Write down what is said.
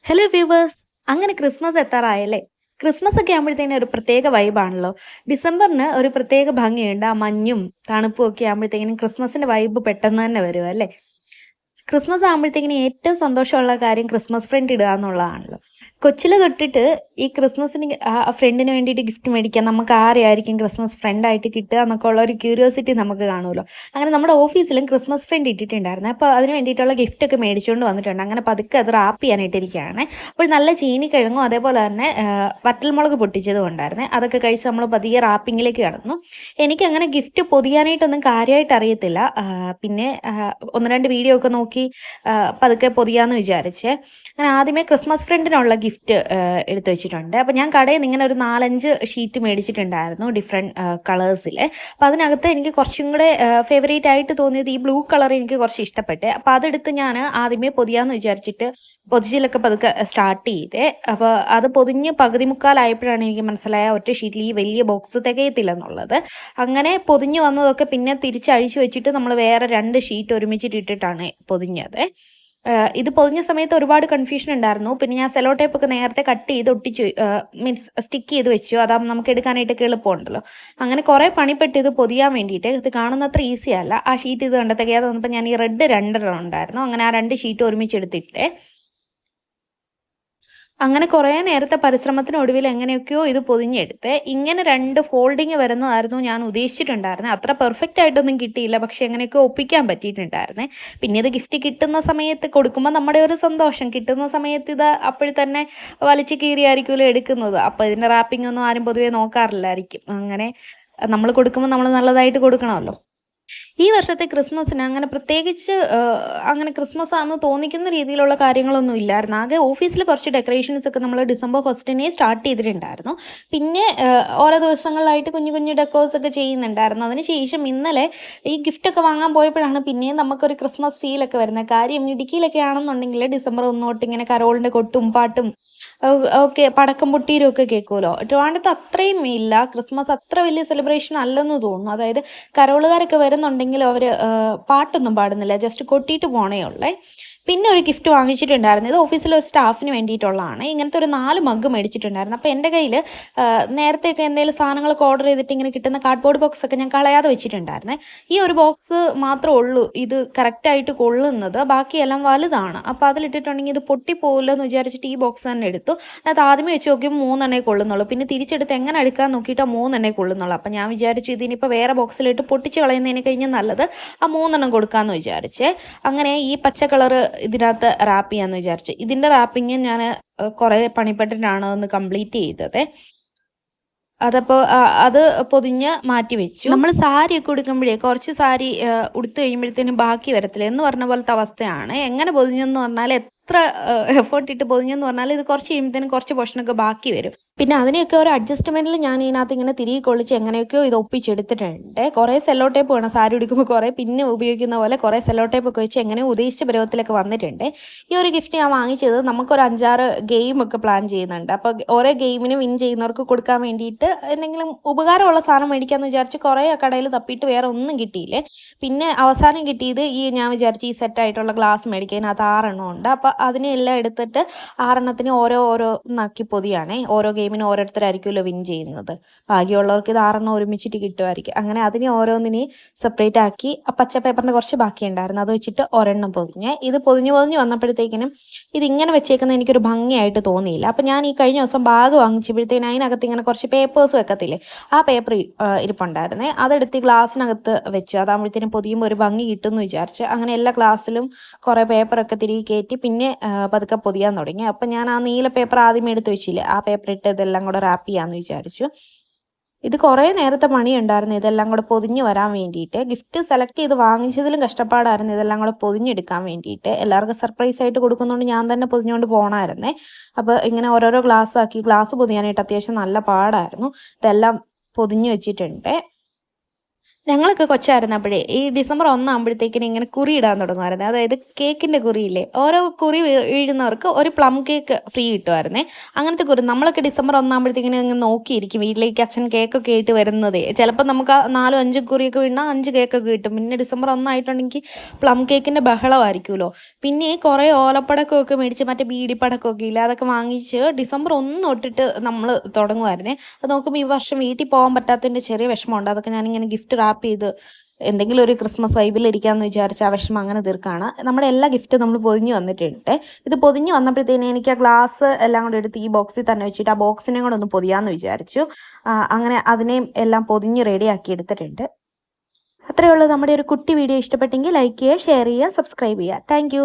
Hello viewers, അങ്ങനെ Christmas എത്താറായല്ലേ? Christmas ഒക്കെ ആകുമ്പോഴത്തേനും ഒരു പ്രത്യേക വൈബാണല്ലോ. ഡിസംബറിന് ഒരു പ്രത്യേക ഭംഗിയുണ്ട്. ആ മഞ്ഞും തണുപ്പും ഒക്കെ ആകുമ്പോഴത്തേക്കിനും ക്രിസ്മസിന്റെ വൈബ് പെട്ടെന്ന് തന്നെ വരും അല്ലേ. ക്രിസ്മസ് ആകുമ്പോഴത്തേക്കിനും ഏറ്റവും സന്തോഷമുള്ള കാര്യം ക്രിസ്മസ് ഫ്രണ്ട് ഇടുക എന്നുള്ളതാണല്ലോ. കൊച്ചിലെ തൊട്ടിട്ട് ഈ ക്രിസ്മസിന് ആ ഫ്രണ്ടിന് വേണ്ടിയിട്ട് ഗിഫ്റ്റ് മേടിക്കാൻ നമുക്ക് ആരെയായിരിക്കും ക്രിസ്മസ് ഫ്രണ്ടായിട്ട് കിട്ടുക എന്നൊക്കെ ഉള്ള ഒരു ക്യൂരിയോസിറ്റി നമുക്ക് കാണുമല്ലോ. അങ്ങനെ നമ്മുടെ ഓഫീസിലും ക്രിസ്മസ് ഫ്രണ്ട് ഇട്ടിട്ടുണ്ടായിരുന്നു. അപ്പോൾ അതിന് വേണ്ടിയിട്ടുള്ള ഗിഫ്റ്റൊക്കെ മേടിച്ചുകൊണ്ട് വന്നിട്ടുണ്ട്. അങ്ങനെ പതുക്കെ അത് റാപ്പ് ചെയ്യാനായിട്ടിരിക്കുകയാണ്. അപ്പോൾ നല്ല ചീനിക്കിഴങ്ങും അതേപോലെ തന്നെ വറ്റൽമുളക് പൊട്ടിച്ചതും ഉണ്ടായിരുന്നേ. അതൊക്കെ കഴിച്ച് നമ്മൾ പതിയെ റാപ്പിങ്ങിലേക്ക് കടന്നു. എനിക്കങ്ങനെ ഗിഫ്റ്റ് പൊതിയാനായിട്ടൊന്നും കാര്യമായിട്ട് അറിയത്തില്ല. പിന്നെ ഒന്ന് രണ്ട് വീഡിയോ ഒക്കെ നോക്കി പതുക്കെ പൊതിയാന്ന് വിചാരിച്ചേ. അങ്ങനെ ആദ്യമേ ക്രിസ്മസ് ഫ്രണ്ടിനുള്ള ഗിഫ്റ്റ് എടുത്തു വെച്ചിട്ടുണ്ട്. അപ്പോൾ ഞാൻ കടയിൽ നിന്ന് ഇങ്ങനെ ഒരു 4-5 ഷീറ്റ് മേടിച്ചിട്ടുണ്ടായിരുന്നു ഡിഫറെൻറ്റ് കളേഴ്സിലെ. അപ്പോൾ അതിനകത്ത് എനിക്ക് കുറച്ചും കൂടെ ഫേവറേറ്റ് ആയിട്ട് തോന്നിയത് ഈ ബ്ലൂ കളർ എനിക്ക് കുറച്ച് ഇഷ്ടപ്പെട്ടെ. അപ്പോൾ അതെടുത്ത് ഞാൻ ആദ്യമേ പൊതിയാന്ന് വിചാരിച്ചിട്ട് പൊതിച്ചിലൊക്കെ പതുക്കെ സ്റ്റാർട്ട് ചെയ്തേ. അപ്പോൾ അത് പൊതിഞ്ഞ് പകുതി മുക്കാലായപ്പോഴാണ് എനിക്ക് മനസ്സിലായ ഒറ്റ ഷീറ്റിൽ ഈ വലിയ ബോക്സ് തികയത്തില്ലെന്നുള്ളത്. അങ്ങനെ പൊതിഞ്ഞ് വന്നതൊക്കെ പിന്നെ തിരിച്ചഴിച്ചു വെച്ചിട്ട് നമ്മൾ വേറെ 2 ഷീറ്റ് ഒരുമിച്ചിട്ടിട്ടാണ് പൊതിഞ്ഞത്. ഇത് പൊതിഞ്ഞ സമയത്ത് ഒരുപാട് കൺഫ്യൂഷൻ ഉണ്ടായിരുന്നു. പിന്നെ ഞാൻ സെലോ ടേപ്പൊക്കെ നേരത്തെ കട്ട് ചെയ്ത് ഒട്ടിച്ച് മീൻസ് സ്റ്റിക്ക് ചെയ്ത് വെച്ചു. അതാകുമ്പോൾ നമുക്ക് എടുക്കാനായിട്ടൊക്കെ എളുപ്പമുണ്ടല്ലോ. അങ്ങനെ കുറേ പണിപ്പെട്ട് ഇത് പൊതിയാൻ വേണ്ടിയിട്ട്. ഇത് കാണുന്നത്ര ഈസി അല്ല. ആ ഷീറ്റ് ഇത് കണ്ട തികയാതെ വന്നപ്പോൾ ഞാൻ ഈ റെഡ് 2 ഉണ്ടായിരുന്നു. അങ്ങനെ ആ 2 ഷീറ്റ് ഒരുമിച്ചെടുത്തിട്ടേ. അങ്ങനെ കുറേ നേരത്തെ പരിശ്രമത്തിനൊടുവിൽ എങ്ങനെയൊക്കെയോ ഇത് പൊതിഞ്ഞെടുത്ത്. ഇങ്ങനെ 2 ഫോൾഡിങ് വരുന്നതായിരുന്നു ഞാൻ ഉദ്ദേശിച്ചിട്ടുണ്ടായിരുന്നത്. അത്ര പെർഫെക്റ്റ് ആയിട്ടൊന്നും കിട്ടിയില്ല, പക്ഷെ എങ്ങനെയൊക്കെ ഒപ്പിക്കാൻ പറ്റിയിട്ടുണ്ടായിരുന്നേ. പിന്നെ ഇത് ഗിഫ്റ്റ് കിട്ടുന്ന സമയത്ത് കൊടുക്കുമ്പോൾ നമ്മുടെ ഒരു സന്തോഷം, കിട്ടുന്ന സമയത്ത് ഇത് അപ്പോൾ തന്നെ വലിച്ചു കീറിയായിരിക്കുമല്ലോ എടുക്കുന്നത്. അപ്പോൾ ഇതിൻ്റെ റാപ്പിംഗ് ഒന്നും ആരും പൊതുവേ നോക്കാറില്ലായിരിക്കും. അങ്ങനെ നമ്മൾ കൊടുക്കുമ്പോൾ നമ്മൾ നല്ലതായിട്ട് കൊടുക്കണമല്ലോ. ഈ വർഷത്തെ ക്രിസ്മസിന് അങ്ങനെ പ്രത്യേകിച്ച് അങ്ങനെ ക്രിസ്മസ് ആണെന്ന് തോന്നിക്കുന്ന രീതിയിലുള്ള കാര്യങ്ങളൊന്നും ഇല്ലായിരുന്നു. ആകെ ഓഫീസിൽ കുറച്ച് ഡെക്കറേഷൻസ് ഒക്കെ നമ്മൾ ഡിസംബർ 1 സ്റ്റാർട്ട് ചെയ്തിട്ടുണ്ടായിരുന്നു. പിന്നെ ഓരോ ദിവസങ്ങളിലായിട്ട് കുഞ്ഞു കുഞ്ഞു ഡെക്കോസ് ഒക്കെ ചെയ്യുന്നുണ്ടായിരുന്നു. അതിനുശേഷം ഇന്നലെ ഈ ഗിഫ്റ്റൊക്കെ വാങ്ങാൻ പോയപ്പോഴാണ് പിന്നെയും നമുക്കൊരു ക്രിസ്മസ് ഫീലൊക്കെ വരുന്നത്. കാര്യം ഇടുക്കിയിലൊക്കെ ആണെന്നുണ്ടെങ്കിൽ ഡിസംബർ 1 തൊട്ട് ഇങ്ങനെ കരോളിൻ്റെ കൊട്ടും പാട്ടും ഓക്കെ പടക്കം പൊട്ടീരും ഒക്കെ കേൾക്കുമല്ലോ. ട്രിവാൻഡ്രത്ത് അത്രയും ഇല്ല. ക്രിസ്മസ് അത്ര വലിയ സെലിബ്രേഷൻ അല്ലെന്ന് തോന്നുന്നു. അതായത് കരോളുകാരൊക്കെ വരുന്നുണ്ടെങ്കിൽ അവർ പാട്ടൊന്നും പാടുന്നില്ല, ജസ്റ്റ് കൊട്ടിയിട്ട് പോണേ ഉള്ളേ. പിന്നെ ഒരു ഗിഫ്റ്റ് വാങ്ങിച്ചിട്ടുണ്ടായിരുന്നു. ഇത് ഓഫീസിലെ ഒരു സ്റ്റാഫിന് വേണ്ടിയിട്ടുള്ളതാണ്. ഇങ്ങനത്തെ ഒരു 4 മഗ് മേടിച്ചിട്ടുണ്ടായിരുന്നു. അപ്പോൾ എൻ്റെ കയ്യിൽ നേരത്തെയൊക്കെ എന്തെങ്കിലും സാധനങ്ങളൊക്കെ ഓർഡർ ചെയ്തിട്ട് ഇങ്ങനെ കിട്ടുന്ന കാർഡ്ബോർഡ് ബോക്സ് ഒക്കെ ഞാൻ കളയാതെ വെച്ചിട്ടുണ്ടായിരുന്നേ. ഈ ഒരു ബോക്സ് മാത്രമേ ഉള്ളൂ ഇത് കറക്റ്റായിട്ട് കൊള്ളുന്നത്, ബാക്കിയെല്ലാം വലുതാണ്. അപ്പോൾ അതിലിട്ടിട്ടുണ്ടെങ്കിൽ ഇത് പൊട്ടിപ്പോകില്ല എന്ന് വിചാരിച്ചിട്ട് ഈ ബോക്സ് തന്നെ എടുത്തു. അത് ആദ്യമേ വെച്ച് നോക്കിയപ്പോൾ 3 എണ്ണേ കൊള്ളുന്നുള്ളൂ. പിന്നെ തിരിച്ചെടുത്ത് എങ്ങനെ എടുക്കാൻ നോക്കിയിട്ട് 3 എണ്ണേ കൊള്ളുന്നുള്ളൂ. അപ്പോൾ ഞാൻ വിചാരിച്ചു ഇതിനിപ്പോൾ വേറെ ബോക്സിലിട്ട് പൊട്ടിച്ച് കളയുന്നതിന് കഴിഞ്ഞാൽ നല്ലത് ആ 3 എണ്ണം കൊടുക്കാമെന്ന് വിചാരിച്ചേ. അങ്ങനെ ഈ പച്ച കളറ് ഇതിനകത്ത് റാപ്പ് ചെയ്യാമെന്ന് വിചാരിച്ചു. ഇതിൻ്റെ റാപ്പിങ് ഞാൻ കുറേ പണിപ്പെട്ടിട്ടാണ് ഒന്ന് കംപ്ലീറ്റ് ചെയ്തത്. അതപ്പോൾ അത് പൊതിഞ്ഞ് മാറ്റി വെച്ചു. നമ്മൾ സാരിയൊക്കെ ഉടുക്കുമ്പോഴേ കുറച്ച് സാരി ഉടുത്തു കഴിയുമ്പോഴത്തേനും ബാക്കി വരത്തില്ല എന്ന് പറഞ്ഞ പോലത്തെ അവസ്ഥയാണ്. എങ്ങനെ പൊതിഞ്ഞെന്ന് പറഞ്ഞാൽ എത്ര എഫേർട്ട് ഇട്ട് പൊതിഞ്ഞെന്ന് പറഞ്ഞാൽ ഇത് കുറച്ച് കഴിയുമ്പോഴത്തേനും കുറച്ച് പോർഷനൊക്കെ ബാക്കി വരും. പിന്നെ അതിനെയൊക്കെ ഒരു അഡ്ജസ്റ്റ്മെൻറ്റിൽ ഞാൻ ഇതിനകത്ത് ഇങ്ങനെ തിരികെ കൊള്ളിച്ച് എങ്ങനെയൊക്കെയോ ഇത് ഒപ്പിച്ചെടുത്തിട്ടുണ്ട്. കുറേ സെല്ലോ ടേപ്പ് വേണം സാരി ഉടുക്കുമ്പോൾ, കുറേ പിന്നെ ഉപയോഗിക്കുന്ന പോലെ കുറേ സെല്ലോ ടേപ്പ് ഒക്കെ വെച്ച് എങ്ങനെയോ ഉദ്ദേശിച്ച പരുവത്തിലൊക്കെ വന്നിട്ടുണ്ട്. ഈ ഒരു ഗിഫ്റ്റ് ഞാൻ വാങ്ങിച്ചത് നമുക്കൊരു 5-6 ഗെയിമൊക്കെ പ്ലാൻ ചെയ്യുന്നുണ്ട്. അപ്പോൾ ഓരോ ഗെയിമിനും വിൻ ചെയ്യുന്നവർക്ക് കൊടുക്കാൻ വേണ്ടിയിട്ട് എന്തെങ്കിലും ഉപകാരമുള്ള സാധനം മേടിക്കാമെന്ന് വിചാരിച്ച് കുറേ കടയിൽ തപ്പിയിട്ട് വേറെ ഒന്നും കിട്ടിയില്ലേ. പിന്നെ അവസാനം കിട്ടിയത് ഞാൻ വിചാരിച്ച് ഈ സെറ്റായിട്ടുള്ള ഗ്ലാസ് മേടിക്കാൻ. അതിനകത്ത് 6 എണ്ണം ഉണ്ട്. അപ്പോൾ അതിനെല്ലാം എടുത്തിട്ട് 6 എണ്ണത്തിന് ഓരോന്നാക്കി പൊതിയാണേ. ഓരോ ഗെയിമിനും ഓരോരുത്തരായിരിക്കുമല്ലോ വിൻ ചെയ്യുന്നത്. ഭാഗ്യമുള്ളവർക്ക് ഇത് 6 എണ്ണം ഒരുമിച്ചിട്ട് കിട്ടുമായിരിക്കും. അങ്ങനെ അതിനെ ഓരോന്നിനെ സെപ്പറേറ്റ് ആക്കി പച്ച പേപ്പറിൻ്റെ കുറച്ച് ബാക്കിയുണ്ടായിരുന്നു, അത് വെച്ചിട്ട് ഒരെണ്ണം പൊതിഞ്ഞ്. ഇത് പൊതിഞ്ഞ് വന്നപ്പോഴത്തേക്കിനും ഇതിങ്ങനെ വെച്ചേക്കുന്നത് എനിക്കൊരു ഭംഗിയായിട്ട് തോന്നിയില്ല. അപ്പോൾ ഞാൻ ഈ കഴിഞ്ഞ ദിവസം ബാഗ് വാങ്ങിച്ചപ്പോഴത്തേനും അതിനകത്ത് ഇങ്ങനെ കുറച്ച് പേപ്പേഴ്സ് വെക്കത്തില്ലേ, ആ പേപ്പർ ഇരിപ്പുണ്ടായിരുന്നേ. അതെടുത്ത് ഗ്ലാസ്സിനകത്ത് വെച്ചു. അതാകുമ്പോഴത്തേനും പൊതിയുമ്പോൾ ഒരു ഭംഗി കിട്ടുമെന്ന് വിചാരിച്ച് അങ്ങനെ എല്ലാ ഗ്ലാസ്സിലും കുറേ പേപ്പറൊക്കെ തിരികെ കയറ്റി പിന്നെ പതുക്കെ പൊതിയാൻ തുടങ്ങി. അപ്പം ഞാൻ ആ നീല പേപ്പർ ആദ്യമേ എടുത്ത് വെച്ചില്ലേ, ആ പേപ്പർ ഇട്ട് ഇതെല്ലാം കൂടെ റാപ്പ് ചെയ്യാമെന്ന് വിചാരിച്ചു. ഇത് കുറേ നേരത്തെ പണിയുണ്ടായിരുന്നു ഇതെല്ലാം കൂടെ പൊതിഞ്ഞ് വരാൻ വേണ്ടിയിട്ട്. ഗിഫ്റ്റ് സെലക്ട് ചെയ്ത് വാങ്ങിച്ചതിലും കഷ്ടപ്പാടായിരുന്നു ഇതെല്ലാം കൂടെ പൊതിഞ്ഞെടുക്കാൻ വേണ്ടിയിട്ട്. എല്ലാവർക്കും സർപ്രൈസ് ആയിട്ട് കൊടുക്കുന്നതുകൊണ്ട് ഞാൻ തന്നെ പൊതിഞ്ഞുകൊണ്ട് പോകണമായിരുന്നേ. അപ്പോൾ ഇങ്ങനെ ഓരോരോ ഗ്ലാസ് പൊതിയാനായിട്ട് അത്യാവശ്യം നല്ല പാടായിരുന്നു. ഇതെല്ലാം പൊതിഞ്ഞ് വെച്ചിട്ടുണ്ട്. ഞങ്ങളൊക്കെ കൊച്ചായിരുന്നപ്പോഴേ ഈ ഡിസംബർ 1 ആകുമ്പോഴത്തേക്കിനും ഇങ്ങനെ കുറി ഇടാൻ തുടങ്ങുമായിരുന്നു. അതായത് കേക്കിൻ്റെ കുറിയില്ലേ, ഓരോ കുറി വീഴുന്നവർക്ക് ഒരു പ്ലം കേക്ക് ഫ്രീ കിട്ടുമായിരുന്നേ. അങ്ങനത്തെ കുറി നമ്മളൊക്കെ ഡിസംബർ 1 ആകുമ്പോഴത്തേക്കിനും ഇങ്ങനെ നോക്കിയിരിക്കും വീട്ടിലേക്ക് അച്ഛൻ കേക്കൊക്കെ ആയിട്ട് വരുന്നതേ. ചിലപ്പോൾ നമുക്ക് ആ 4-5 കുറിയൊക്കെ വീണാൽ 5 കേക്കൊക്കെ കിട്ടും. പിന്നെ ഡിസംബർ 1 ആയിട്ടുണ്ടെങ്കിൽ പ്ലം കേക്കിൻ്റെ ബഹളമായിരിക്കുമല്ലോ. പിന്നെ കുറേ ഓലപ്പടക്കമൊക്കെ മേടിച്ച് മറ്റേ ബീഡിപ്പടക്കമൊക്കെ ഇല്ല, അതൊക്കെ വാങ്ങിച്ച് ഡിസംബർ 1 തൊട്ടിട്ട് നമ്മൾ തുടങ്ങുമായിരുന്നേ. അത് നോക്കുമ്പോൾ ഈ വർഷം വീട്ടിൽ പോകാൻ പറ്റാത്തതിൻ്റെ ചെറിയ വിഷമമുണ്ട്. അതൊക്കെ ഞാനിങ്ങനെ ഗിഫ്റ്റ് റാപ്പ് ചെയ്ത് എന്തെങ്കിലും ഒരു ക്രിസ്മസ് വൈബിൽ ഇരിക്കാമെന്ന് വിചാരിച്ച് ആ വിഷമം അങ്ങനെ തീർക്കാണ്. നമ്മുടെ എല്ലാ ഗിഫ്റ്റും നമ്മൾ പൊതിഞ്ഞ് വന്നിട്ടുണ്ട്. ഇത് പൊതിഞ്ഞ് വന്നപ്പോഴത്തേന് എനിക്ക് ആ ഗ്ലാസ് എല്ലാം കൂടെ എടുത്ത് ഈ ബോക്സിൽ തന്നെ വെച്ചിട്ട് ആ ബോക്സിനെ കൂടെ ഒന്ന് പൊതിയാമെന്ന് വിചാരിച്ചു. അങ്ങനെ അതിനെയും എല്ലാം പൊതിഞ്ഞ് റെഡിയാക്കി എടുത്തിട്ടുണ്ട്. അത്രയേ ഉള്ളൂ. നമ്മുടെ ഒരു കുട്ടി വീഡിയോ ഇഷ്ടപ്പെട്ടെങ്കിൽ ലൈക്ക് ചെയ്യുക, ഷെയർ ചെയ്യുക, സബ്സ്ക്രൈബ് ചെയ്യുക. താങ്ക്